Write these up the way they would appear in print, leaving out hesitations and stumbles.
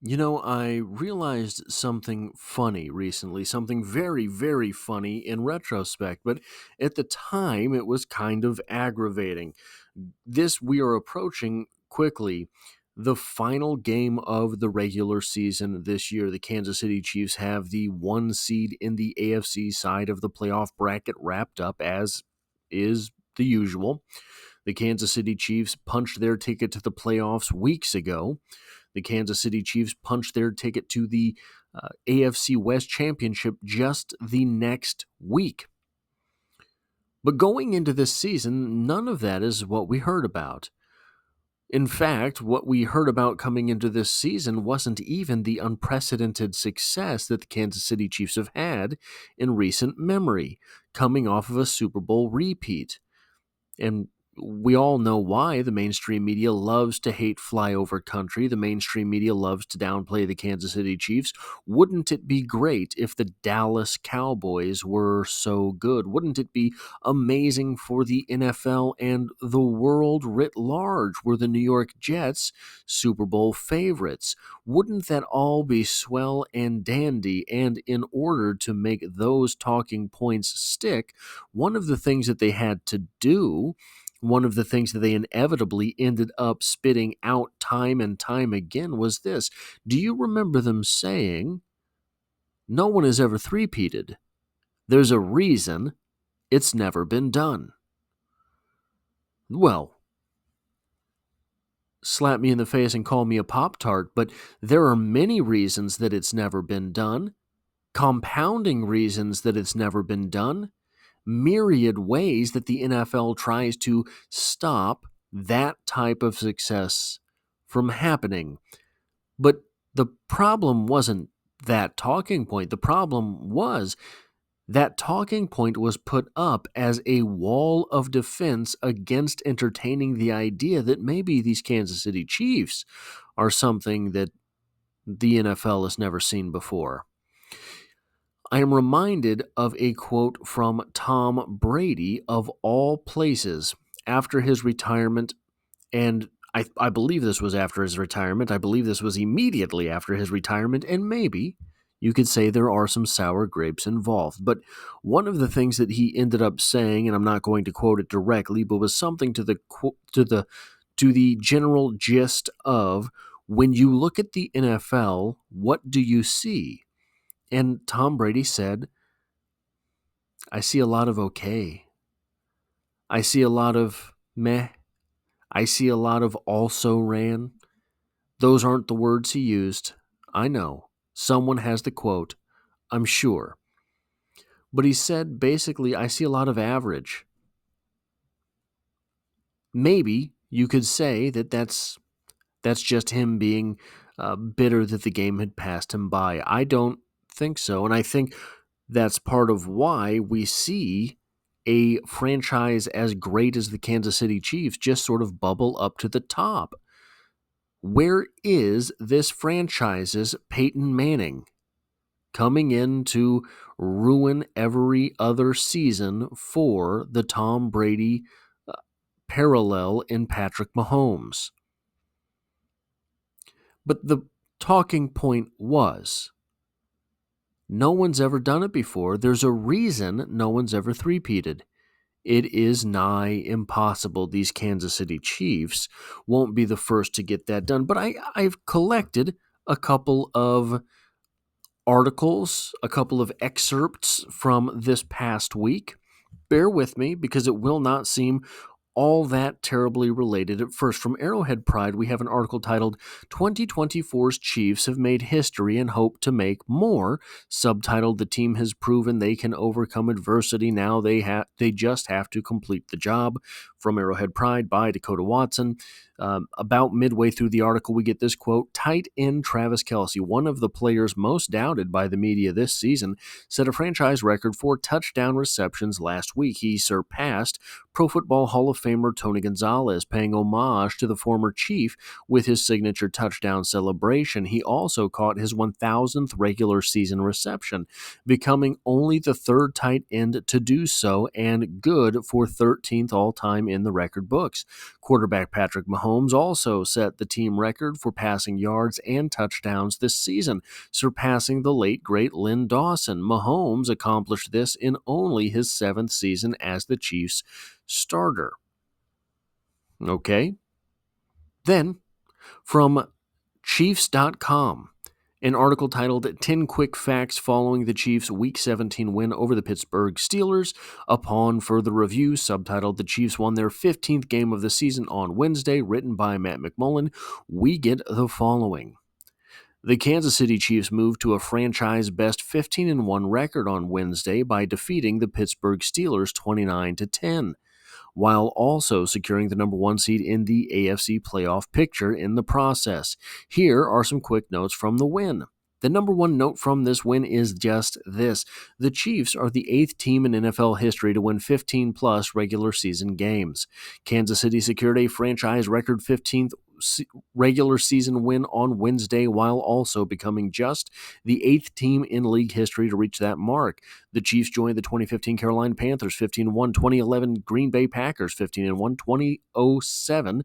I realized something funny recently, something very, very funny in retrospect, but at the time it was kind of aggravating. We are approaching quickly the final game of the regular season this year. The Kansas City Chiefs have the one seed in the AFC side of the playoff bracket wrapped up, as is the usual. The Kansas City Chiefs punched their ticket to the playoffs weeks ago. The Kansas City Chiefs punched their ticket to the AFC West Championship just the next week. But going into this season, none of that is what we heard about. In fact, what we heard about coming into this season wasn't even the unprecedented success that the Kansas City Chiefs have had in recent memory, coming off of a Super Bowl repeat. And we all know why. The mainstream media loves to hate flyover country. The mainstream media loves to downplay the Kansas City Chiefs. Wouldn't it be great if the Dallas Cowboys were so good? Wouldn't it be amazing for the NFL and the world writ large were the New York Jets Super Bowl favorites? Wouldn't that all be swell and dandy? And in order to make those talking points stick, one of the things that they had to do, one of the things that they inevitably ended up spitting out time and time again was this. Do you remember them saying, no one has ever three-peated? There's a reason it's never been done. Well, slap me in the face and call me a Pop-Tart, but there are many reasons that it's never been done, compounding reasons that it's never been done, myriad ways that the NFL tries to stop that type of success from happening. But the problem wasn't that talking point. The problem was that talking point was put up as a wall of defense against entertaining the idea that maybe these Kansas City Chiefs are something that the NFL has never seen before. I am reminded of a quote from Tom Brady, of all places, after his retirement, and I believe this was after his retirement. I believe this was immediately after his retirement, and maybe you could say there are some sour grapes involved. But one of the things that he ended up saying, and I'm not going to quote it directly, but was something to the general gist of, when you look at the NFL, what do you see? And Tom Brady said, I see a lot of okay. I see a lot of meh. I see a lot of also ran. Those aren't the words he used. I know. Someone has the quote. I'm sure. But he said, basically, I see a lot of average. Maybe you could say that that's just him being bitter that the game had passed him by. I don't think so. And I think that's part of why we see a franchise as great as the Kansas City Chiefs just sort of bubble up to the top. Where is this franchise's Peyton Manning coming in to ruin every other season for the Tom Brady parallel in Patrick Mahomes? But the talking point was, no one's ever done it before. There's a reason no one's ever three-peated. It is nigh impossible. These Kansas City Chiefs won't be the first to get that done. But I've collected a couple of articles, a couple of excerpts from this past week. Bear with me, because it will not seem all that terribly related at first. From Arrowhead Pride, we have an article titled 2024's Chiefs Have Made History and Hope to Make More. Subtitled, The Team Has Proven They Can Overcome Adversity. Now they just have to complete the job. From Arrowhead Pride by Dakota Watson. About midway through the article, we get this quote. Tight end Travis Kelce, one of the players most doubted by the media this season, set a franchise record for touchdown receptions last week. He surpassed Pro Football Hall of Famer Tony Gonzalez, paying homage to the former Chief with his signature touchdown celebration. He also caught his 1,000th regular season reception, becoming only the third tight end to do so and good for 13th all-time in the record books. Quarterback Patrick Mahomes also set the team record for passing yards and touchdowns this season, surpassing the late great Lynn Dawson. Mahomes accomplished this in only his 7th season as the Chiefs starter. Okay. Then, from Chiefs.com, an article titled 10 Quick Facts Following the Chiefs' Week 17 Win over the Pittsburgh Steelers. Upon further review, subtitled The Chiefs Won Their 15th Game of the Season on Wednesday, written by Matt McMullen, we get the following. The Kansas City Chiefs moved to a franchise-best 15-1 record on Wednesday by defeating the Pittsburgh Steelers 29-10. While also securing the number 1 seed in the AFC playoff picture in the process. Here are some quick notes from the win. The number 1 note from this win is just this. The Chiefs are the 8th team in NFL history to win 15-plus regular season games. Kansas City secured a franchise record 15th regular season win on Wednesday, while also becoming just the 8th team in league history to reach that mark. The Chiefs joined the 2015 Carolina Panthers 15-1, 2011 Green Bay Packers 15-1, 2007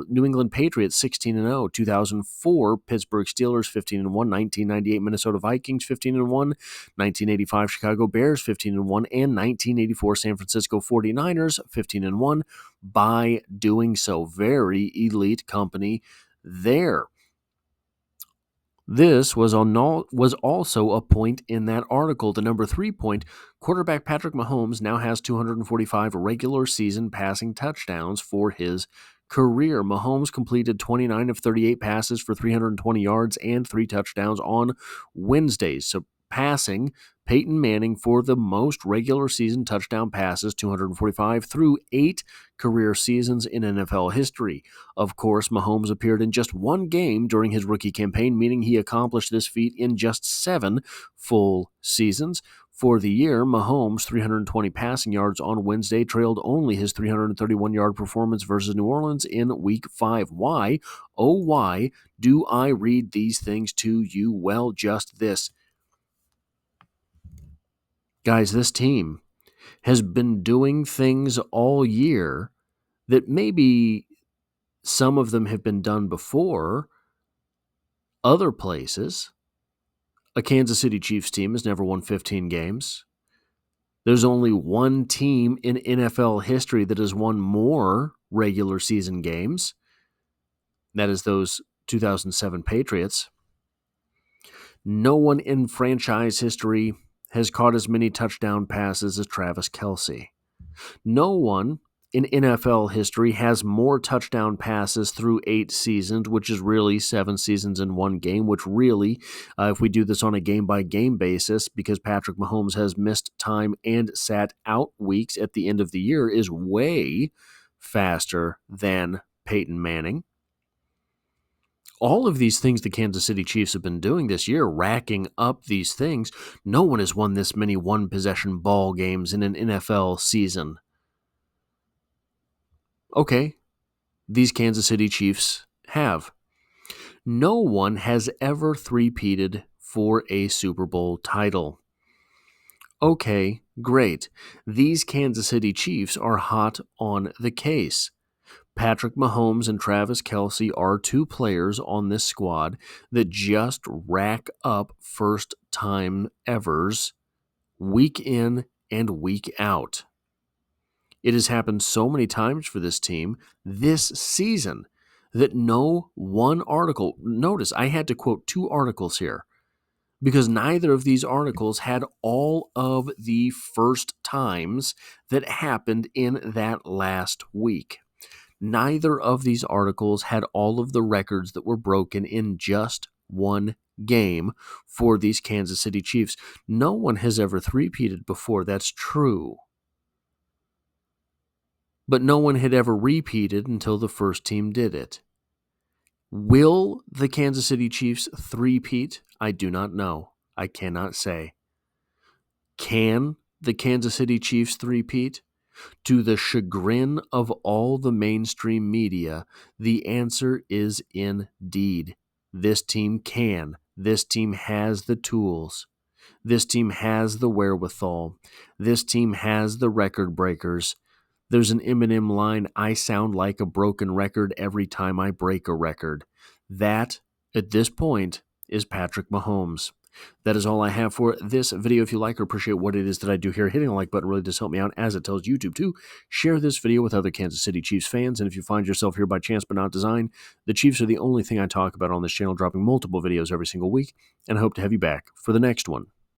New England Patriots 16-0, 2004 Pittsburgh Steelers 15-1, 1998 Minnesota Vikings 15-1, 1985 Chicago Bears 15-1, and 1984 San Francisco 49ers 15-1. By doing so, very elite company there. This was also a point in that article. The number 3 point, quarterback Patrick Mahomes now has 245 regular season passing touchdowns for his career. Mahomes completed 29 of 38 passes for 320 yards and 3 touchdowns on Wednesdays, surpassing Peyton Manning for the most regular season touchdown passes, 245, through 8 career seasons in NFL history. Of course, Mahomes appeared in just 1 game during his rookie campaign, meaning he accomplished this feat in just 7 full seasons. For the year, Mahomes' 320 passing yards on Wednesday trailed only his 331-yard performance versus New Orleans in Week 5. Why, oh why, do I read these things to you? Well, just this. Guys, this team has been doing things all year that maybe some of them have been done before other places. A Kansas City Chiefs team has never won 15 games. There's only one team in NFL history that has won more regular season games. That is those 2007 Patriots. No one in franchise history has caught as many touchdown passes as Travis Kelce. No one in NFL history has more touchdown passes through 8 seasons, which is really 7 seasons in 1 game, which really, if we do this on a game-by-game basis, because Patrick Mahomes has missed time and sat out weeks at the end of the year, is way faster than Peyton Manning. All of these things the Kansas City Chiefs have been doing this year, racking up these things, no one has won this many one-possession ball games in an NFL season. Okay, these Kansas City Chiefs have. No one has ever three-peated for a Super Bowl title. Okay, great. These Kansas City Chiefs are hot on the case. Patrick Mahomes and Travis Kelce are 2 players on this squad that just rack up first-time evers week in and week out. It has happened so many times for this team this season that no one article, notice I had to quote 2 articles here, because neither of these articles had all of the first times that happened in that last week. Neither of these articles had all of the records that were broken in just 1 game for these Kansas City Chiefs. No one has ever three-peated before, that's true. But no one had ever repeated until the first team did it. Will the Kansas City Chiefs three-peat? I do not know. I cannot say. Can the Kansas City Chiefs three-peat? To the chagrin of all the mainstream media, the answer is indeed. This team can. This team has the tools. This team has the wherewithal. This team has the record breakers. There's an Eminem line, I sound like a broken record every time I break a record. That, at this point, is Patrick Mahomes. That is all I have for this video. If you like or appreciate what it is that I do here, hitting the like button really does help me out, as it tells YouTube to share this video with other Kansas City Chiefs fans. And if you find yourself here by chance but not design, the Chiefs are the only thing I talk about on this channel, dropping multiple videos every single week, and I hope to have you back for the next one.